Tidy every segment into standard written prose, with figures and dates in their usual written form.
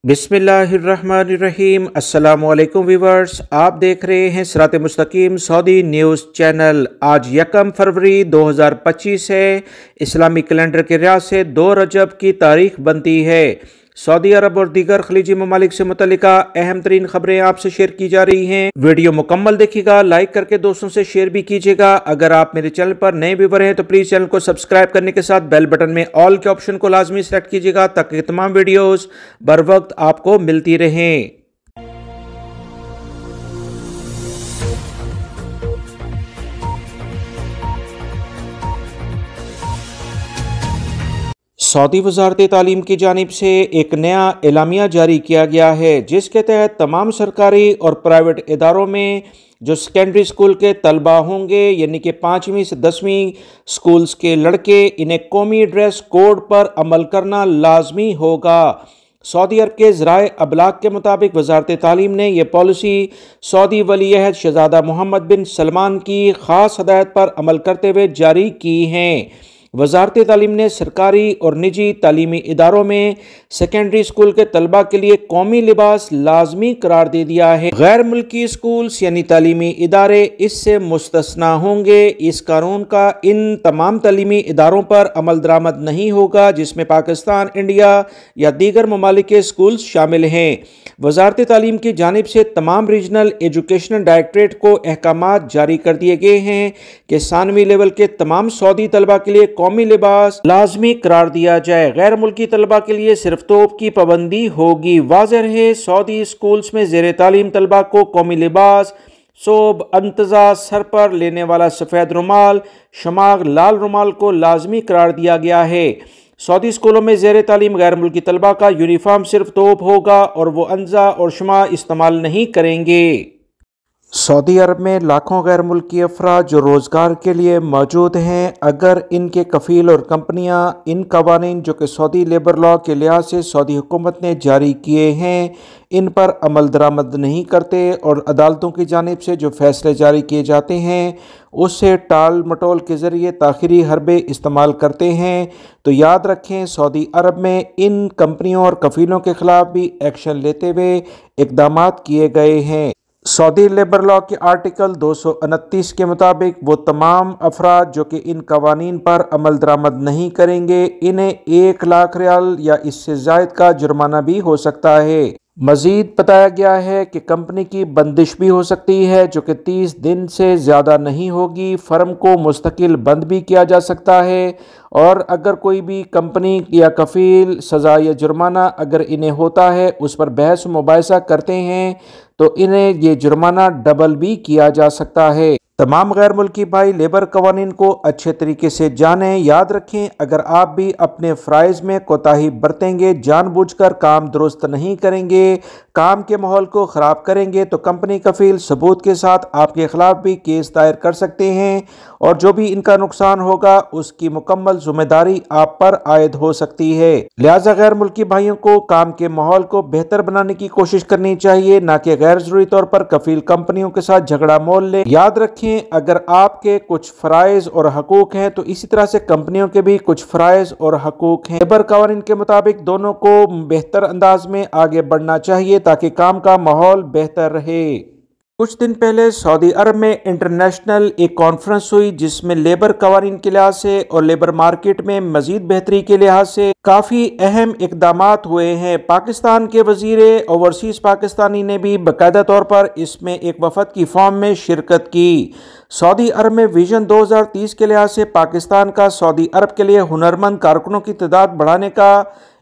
بسم اللہ الرحمن الرحیم۔ السلام علیکم ویورز، آپ دیکھ رہے ہیں صراط مستقیم سعودی نیوز چینل۔ آج 1 فروری 2025 ہے۔ اسلامی کیلنڈر کے لحاظ سے 2 رجب کی تاریخ بنتی ہے۔ سعودی عرب اور دیگر خلیجی ممالک سے متعلقہ اہم ترین خبریں آپ سے شیئر کی جا رہی ہیں۔ ویڈیو مکمل دیکھیے گا، لائک کر کے دوستوں سے شیئر بھی کیجیے گا۔ اگر آپ میرے چینل پر نئے ویور ہیں تو پلیز چینل کو سبسکرائب کرنے کے ساتھ بیل بٹن میں آل کے آپشن کو لازمی سلیکٹ کیجیے گا تاکہ تمام ویڈیوز بر وقت آپ کو ملتی رہیں۔ سعودی وزارت تعلیم کی جانب سے ایک نیا اعلامیہ جاری کیا گیا ہے، جس کے تحت تمام سرکاری اور پرائیویٹ اداروں میں جو سیکنڈری اسکول کے طلبہ ہوں گے، یعنی کہ 5ویں سے 10ویں اسکولز کے لڑکے، انہیں قومی ڈریس کوڈ پر عمل کرنا لازمی ہوگا۔ سعودی عرب کے ذرائع ابلاغ کے مطابق وزارت تعلیم نے یہ پالیسی سعودی ولی عہد شہزادہ محمد بن سلمان کی خاص ہدایت پر عمل کرتے ہوئے جاری کی ہیں۔ وزارت تعلیم نے سرکاری اور نجی تعلیمی اداروں میں سیکنڈری اسکول کے طلبہ کے لیے قومی لباس لازمی قرار دے دیا ہے۔ غیر ملکی اسکولز یعنی تعلیمی ادارے اس سے مستثنی ہوں گے۔ اس قانون کا ان تمام تعلیمی اداروں پر عمل درآمد نہیں ہوگا جس میں پاکستان، انڈیا یا دیگر ممالک کے اسکولز شامل ہیں۔ وزارت تعلیم کی جانب سے تمام ریجنل ایجوکیشن ڈائریکٹریٹ کو احکامات جاری کر دیے گئے ہیں کہ ثانوی لیول کے تمام سعودی طلبہ کے لیے قومی لباس لازمی قرار دیا جائے۔ غیر ملکی طلبہ کے لیے صرف توپ کی پابندی ہوگی۔ واضح رہے، سعودی اسکولز میں زیر تعلیم طلبہ کو قومی لباس ثوب، انتزا، سر پر لینے والا سفید رومال، شماغ لال رومال کو لازمی قرار دیا گیا ہے۔ سعودی اسکولوں میں زیر تعلیم غیر ملکی طلبہ کا یونیفارم صرف توپ ہوگا اور وہ انزا اور شماع استعمال نہیں کریں گے۔ سعودی عرب میں لاکھوں غیر ملکی افراد جو روزگار کے لیے موجود ہیں، اگر ان کے کفیل اور کمپنیاں ان قوانین جو کہ سعودی لیبر لاء کے لحاظ سے سعودی حکومت نے جاری کیے ہیں ان پر عمل درآمد نہیں کرتے اور عدالتوں کی جانب سے جو فیصلے جاری کیے جاتے ہیں اس سے ٹال مٹول کے ذریعے تاخیری حربے استعمال کرتے ہیں، تو یاد رکھیں سعودی عرب میں ان کمپنیوں اور کفیلوں کے خلاف بھی ایکشن لیتے ہوئے اقدامات کیے گئے ہیں۔ سعودی لیبر لاء کے آرٹیکل 229 کے مطابق وہ تمام افراد جو کہ ان قوانین پر عمل درآمد نہیں کریں گے، انہیں 1 لاکھ ریال یا اس سے زائد کا جرمانہ بھی ہو سکتا ہے۔ مزید بتایا گیا ہے کہ کمپنی کی بندش بھی ہو سکتی ہے جو کہ 30 دن سے زیادہ نہیں ہوگی۔ فرم کو مستقل بند بھی کیا جا سکتا ہے، اور اگر کوئی بھی کمپنی یا کفیل سزا یا جرمانہ اگر انہیں ہوتا ہے اس پر بحث و مباحثہ کرتے ہیں تو انہیں یہ جرمانہ ڈبل بھی کیا جا سکتا ہے۔ تمام غیر ملکی بھائی لیبر قوانین کو اچھے طریقے سے جانیں۔ یاد رکھیں اگر آپ بھی اپنے فرائض میں کوتاہی برتیں گے، جان بوجھ کر کام درست نہیں کریں گے، کام کے ماحول کو خراب کریں گے تو کمپنی کفیل ثبوت کے ساتھ آپ کے خلاف بھی کیس دائر کر سکتے ہیں، اور جو بھی ان کا نقصان ہوگا اس کی مکمل ذمہ داری آپ پر عائد ہو سکتی ہے۔ لہٰذا غیر ملکی بھائیوں کو کام کے ماحول کو بہتر بنانے کی کوشش کرنی چاہیے، نہ کہ غیر ضروری طور پر کفیل کمپنیوں کے ساتھ جھگڑا مول لیں۔ یاد رکھیں اگر آپ کے کچھ فرائض اور حقوق ہیں تو اسی طرح سے کمپنیوں کے بھی کچھ فرائض اور حقوق ہیں۔ لیبر قوانین کے مطابق دونوں کو بہتر انداز میں آگے بڑھنا چاہیے تاکہ کام کا ماحول بہتر رہے۔ کچھ دن پہلے سعودی عرب میں انٹرنیشنل ایک کانفرنس ہوئی جس میں لیبر قوانین کے لحاظ سے اور لیبر مارکیٹ میں مزید بہتری کے لحاظ سے کافی اہم اقدامات ہوئے ہیں۔ پاکستان کے وزیر اوورسیز پاکستانی نے بھی باقاعدہ طور پر اس میں ایک وفد کی فارم میں شرکت کی۔ سعودی عرب میں ویژن 2030 کے لحاظ سے پاکستان کا سعودی عرب کے لیے ہنرمند کارکنوں کی تعداد بڑھانے کا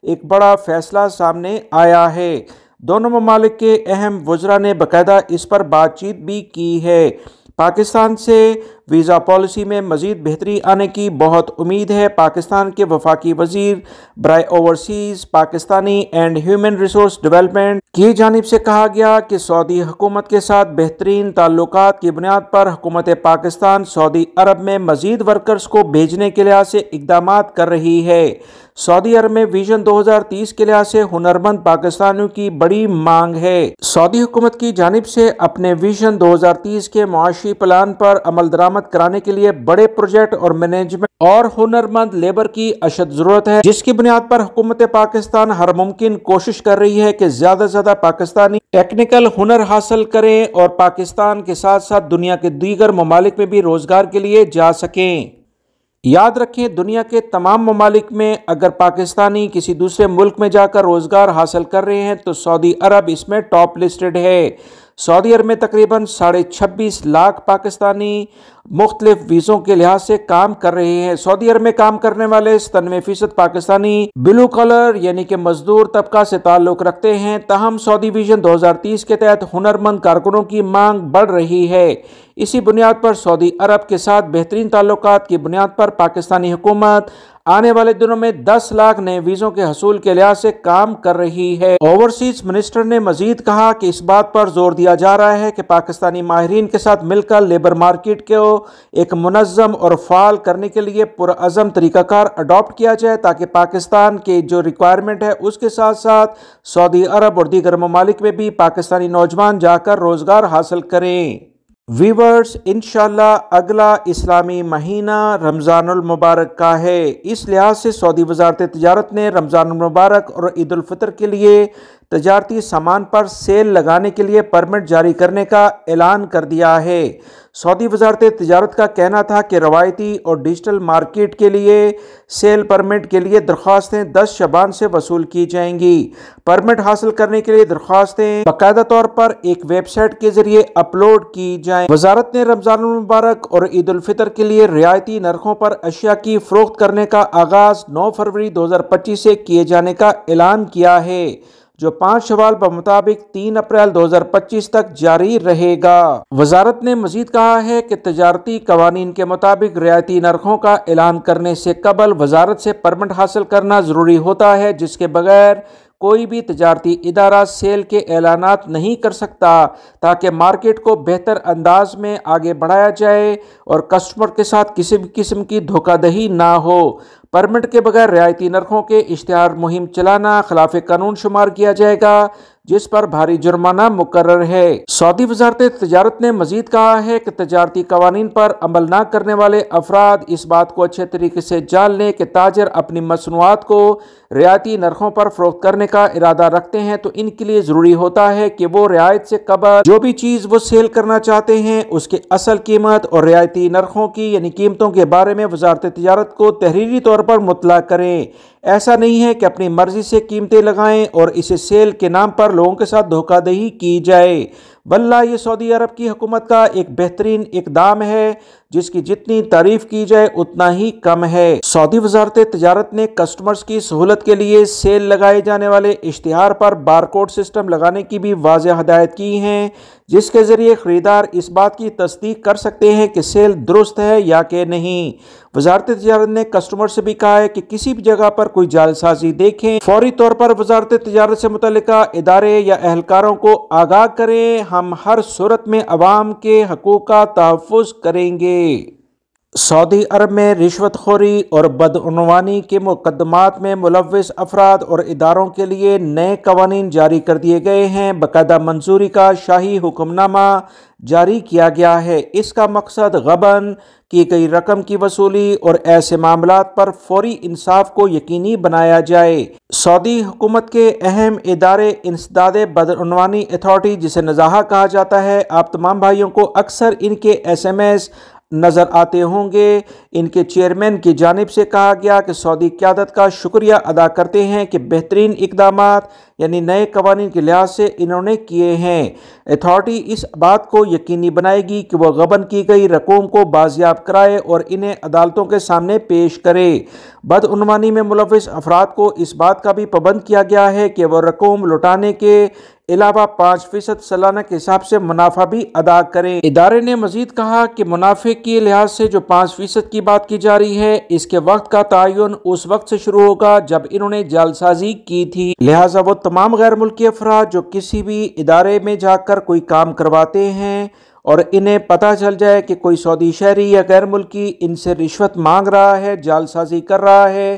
ایک بڑا فیصلہ سامنے آیا ہے۔ دونوں ممالک کے اہم وزراء نے باقاعدہ اس پر بات چیت بھی کی ہے۔ پاکستان سے ویزا پالیسی میں مزید بہتری آنے کی بہت امید ہے۔ پاکستان کے وفاقی وزیر برائے overseas Pakistani and human resource development کی جانب سے کہا گیا کہ سعودی حکومت کے ساتھ بہترین تعلقات کی بنیاد پر حکومت پاکستان سعودی عرب میں مزید ورکرز کو بھیجنے کے لحاظ سے اقدامات کر رہی ہے۔ سعودی عرب میں ویژن 2030 کے لحاظ سے ہنرمند پاکستانیوں کی بڑی مانگ ہے۔ سعودی حکومت کی جانب سے اپنے ویژن 2030 کے معاشی پلان پر عمل درآمد درآمد کرانے کے لیے بڑے پروجیکٹ اور مینجمنٹ اور ہنرمند لیبر کی اشد ضرورت ہے، جس کی بنیاد پر حکومت پاکستان ہر ممکن کوشش کر رہی ہے کہ زیادہ سے زیادہ پاکستانی ٹیکنیکل ہنر حاصل کریں اور پاکستان کے ساتھ ساتھ دنیا کے دیگر ممالک میں بھی روزگار کے لیے جا سکیں۔ یاد رکھیں، دنیا کے تمام ممالک میں اگر پاکستانی کسی دوسرے ملک میں جا کر روزگار حاصل کر رہے ہیں تو سعودی عرب اس میں ٹاپ لسٹڈ ہے۔ سعودی عرب میں تقریباً 26.5 لاکھ پاکستانی مختلف ویزوں کے لحاظ سے کام کر رہے ہیں۔ سعودی عرب میں کام کرنے والے 97% پاکستانی بلو کالر یعنی کہ مزدور طبقہ سے تعلق رکھتے ہیں، تاہم سعودی ویژن 2030 کے تحت ہنرمند کارکنوں کی مانگ بڑھ رہی ہے۔ اسی بنیاد پر سعودی عرب کے ساتھ بہترین تعلقات کی بنیاد پر پاکستانی حکومت آنے والے دنوں میں 10 لاکھ نئے ویزوں کے حصول کے لحاظ سے کام کر رہی ہے۔ اوورسیز منسٹر نے مزید کہا کہ اس بات پر زور دیا جا رہا ہے کہ پاکستانی ماہرین کے ساتھ مل کر لیبر مارکیٹ کو ایک منظم اور فعال کرنے کے لیے پرعزم طریقہ کار اڈاپٹ کیا جائے تاکہ پاکستان کے جو ریکوائرمنٹ ہے اس کے ساتھ ساتھ سعودی عرب اور دیگر ممالک میں بھی پاکستانی نوجوان جا کر روزگار حاصل کریں۔ ویورز، انشاءاللہ اگلا اسلامی مہینہ رمضان المبارک کا ہے۔ اس لحاظ سے سعودی وزارت تجارت نے رمضان المبارک اور عید الفطر کے لیے تجارتی سامان پر سیل لگانے کے لیے پرمٹ جاری کرنے کا اعلان کر دیا ہے۔ سعودی وزارت تجارت کا کہنا تھا کہ روایتی اور ڈیجیٹل مارکیٹ کے لیے سیل پرمٹ کے لیے درخواستیں 10 شعبان سے وصول کی جائیں گی۔ پرمٹ حاصل کرنے کے لیے درخواستیں باقاعدہ طور پر ایک ویب سائٹ کے ذریعے اپلوڈ کی جائیں۔ وزارت نے رمضان المبارک اور عید الفطر کے لیے رعایتی نرخوں پر اشیاء کی فروخت کرنے کا آغاز 9 فروری 2025 سے کیے جانے کا اعلان کیا ہے، جو 5 شوال بمطابق 3 اپریل 2025 تک جاری رہے گا۔ وزارت نے مزید کہا ہے کہ تجارتی قوانین کے مطابق رعایتی نرخوں کا اعلان کرنے سے قبل وزارت سے پرمٹ حاصل کرنا ضروری ہوتا ہے، جس کے بغیر کوئی بھی تجارتی ادارہ سیل کے اعلانات نہیں کر سکتا تاکہ مارکیٹ کو بہتر انداز میں آگے بڑھایا جائے اور کسٹمر کے ساتھ کسی بھی قسم کی دھوکہ دہی نہ ہو۔ پرمٹ کے بغیر رعایتی نرخوں کے اشتہار مہم چلانا خلاف قانون شمار کیا جائے گا، جس پر بھاری جرمانہ مقرر ہے۔ سعودی وزارت تجارت نے مزید کہا ہے کہ تجارتی قوانین پر عمل نہ کرنے والے افراد اس بات کو اچھے طریقے سے جان لیں کہ تاجر اپنی مصنوعات کو رعایتی نرخوں پر فروخت کرنے کا ارادہ رکھتے ہیں تو ان کے لیے ضروری ہوتا ہے کہ وہ رعایت سے قبل جو بھی چیز وہ سیل کرنا چاہتے ہیں اس کے اصل قیمت اور رعایتی نرخوں کی یعنی قیمتوں کے بارے میں وزارت تجارت کو تحریری طور پر مطلع کریں۔ ایسا نہیں ہے کہ اپنی مرضی سے قیمتیں لگائیں اور اسے سیل کے نام پر لوگوں کے ساتھ دھوکہ دہی کی جائے۔ واللہ یہ سعودی عرب کی حکومت کا ایک بہترین اقدام ہے جس کی جتنی تعریف کی جائے اتنا ہی کم ہے۔ سعودی وزارت تجارت نے کسٹمرز کی سہولت کے لیے سیل لگائے جانے والے اشتہار پر بارکوڈ سسٹم لگانے کی بھی واضح ہدایت کی ہیں، جس کے ذریعے خریدار اس بات کی تصدیق کر سکتے ہیں کہ سیل درست ہے یا کہ نہیں۔ وزارت تجارت نے کسٹمر سے بھی کہا ہے کہ کسی بھی جگہ پر کوئی جعلسازی دیکھیں فوری طور پر وزارت تجارت سے متعلقہ ادارے یا اہلکاروں کو آگاہ کریں۔ ہم ہر صورت میں عوام کے حقوق کا تحفظ کریں گے۔ سعودی عرب میں رشوت خوری اور بدعنوانی کے مقدمات میں ملوث افراد اور اداروں کے لیے نئے قوانین جاری کر دیے گئے ہیں۔ باقاعدہ منظوری کا شاہی حکم نامہ جاری کیا گیا ہے۔ اس کا مقصد غبن کی گئی رقم کی وصولی اور ایسے معاملات پر فوری انصاف کو یقینی بنایا جائے۔ سعودی حکومت کے اہم ادارے انسداد بدعنوانی اتھارٹی، جسے نزاہا کہا جاتا ہے، آپ تمام بھائیوں کو اکثر ان کے SMS نظر آتے ہوں گے۔ ان کے چیئرمین کی جانب سے کہا گیا کہ سعودی قیادت کا شکریہ ادا کرتے ہیں کہ بہترین اقدامات یعنی نئے قوانین کے لحاظ سے انہوں نے کیے ہیں۔ اتھارٹی اس بات کو یقینی بنائے گی کہ وہ غبن کی گئی رقوم کو بازیاب کرائے اور انہیں عدالتوں کے سامنے پیش کرے۔ بدعنوانی میں ملوث افراد کو اس بات کا بھی پابند کیا گیا ہے کہ وہ رقوم لوٹانے کے علاوہ 5% سالانہ کے حساب سے منافع بھی ادا کریں۔ ادارے نے مزید کہا کہ منافع کے لحاظ سے جو 5% کی بات کی جا رہی ہے، اس کے وقت کا تعین اس وقت سے شروع ہوگا جب انہوں نے جعلسازی کی تھی، لہٰذا وہ تمام غیر ملکی افراد جو کسی بھی ادارے میں جا کر کوئی کام کرواتے ہیں اور انہیں پتہ چل جائے کہ کوئی سعودی شہری یا غیر ملکی ان سے رشوت مانگ رہا ہے، جعلسازی کر رہا ہے،